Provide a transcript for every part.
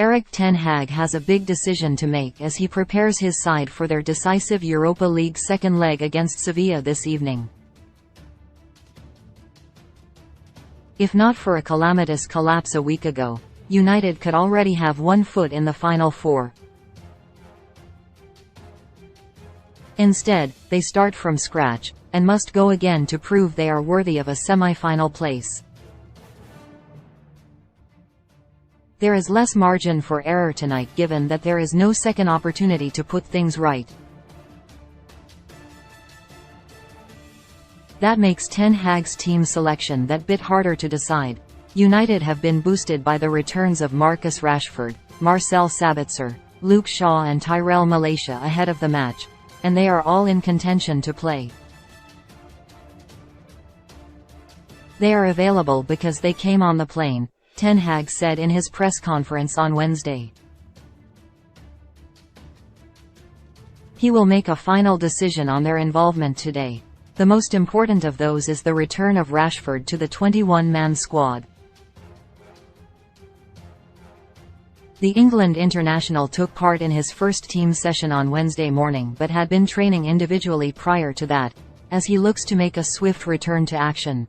Erik ten Hag has a big decision to make as he prepares his side for their decisive Europa League second leg against Sevilla this evening. If not for a calamitous collapse a week ago, United could already have one foot in the Final Four. Instead, they start from scratch, and must go again to prove they are worthy of a semi-final place. There is less margin for error tonight given that there is no second opportunity to put things right. That makes ten Hag's team selection that bit harder to decide. United have been boosted by the returns of Marcus Rashford, Marcel Sabitzer, Luke Shaw and Tyrell Malacia ahead of the match, and they are all in contention to play. They are available because they came on the plane, ten Hag said in his press conference on Wednesday. He will make a final decision on their involvement today. The most important of those is the return of Rashford to the 21-man squad. The England international took part in his first team session on Wednesday morning but had been training individually prior to that, as he looks to make a swift return to action.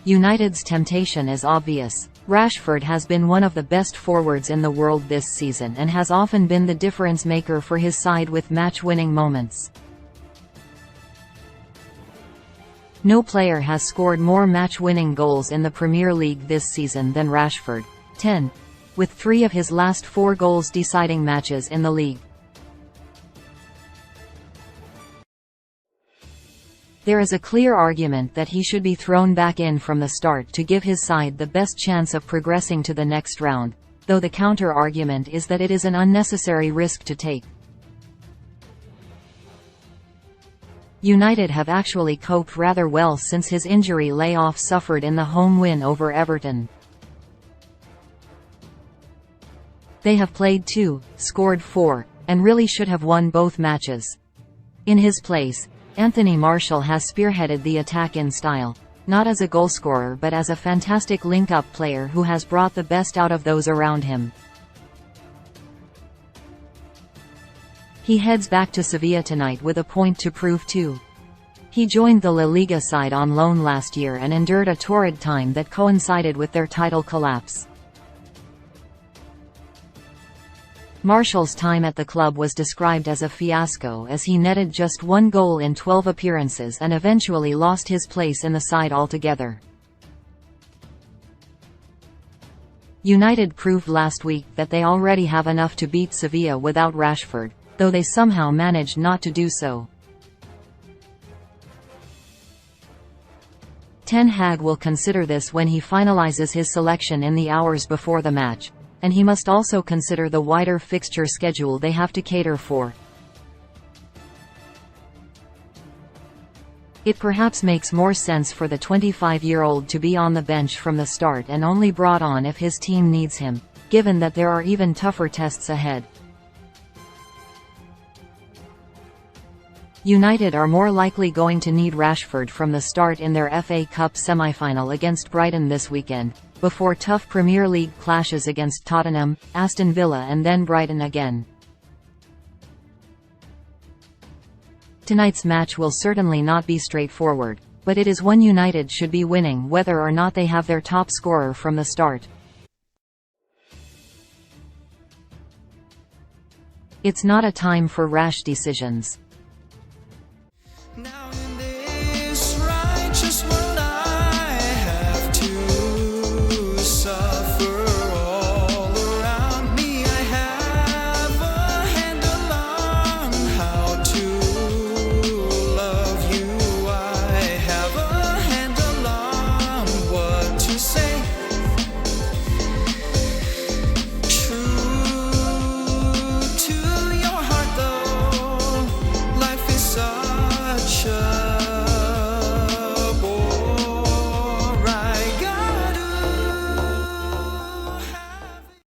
United's temptation is obvious. Rashford has been one of the best forwards in the world this season and has often been the difference maker for his side with match-winning moments. No player has scored more match-winning goals in the Premier League this season than Rashford, 10, with 3 of his last 4 goals deciding matches in the league. There is a clear argument that he should be thrown back in from the start to give his side the best chance of progressing to the next round, though the counter-argument is that it is an unnecessary risk to take. United have actually coped rather well since his injury layoff suffered in the home win over Everton. They have played 2, scored 4, and really should have won both matches. In his place, Anthony Martial has spearheaded the attack in style, not as a goalscorer but as a fantastic link-up player who has brought the best out of those around him. He heads back to Sevilla tonight with a point to prove too. He joined the La Liga side on loan last year and endured a torrid time that coincided with their title collapse. Martial's time at the club was described as a fiasco as he netted just 1 goal in 12 appearances and eventually lost his place in the side altogether. United proved last week that they already have enough to beat Sevilla without Rashford, though they somehow managed not to do so. Ten Hag will consider this when he finalizes his selection in the hours before the match, and he must also consider the wider fixture schedule they have to cater for. It perhaps makes more sense for the 25-year-old to be on the bench from the start and only brought on if his team needs him, given that there are even tougher tests ahead. United are more likely going to need Rashford from the start in their FA Cup semi-final against Brighton this weekend, before tough Premier League clashes against Tottenham, Aston Villa and then Brighton again. Tonight's match will certainly not be straightforward, but it is one United should be winning whether or not they have their top scorer from the start. It's not a time for rash decisions.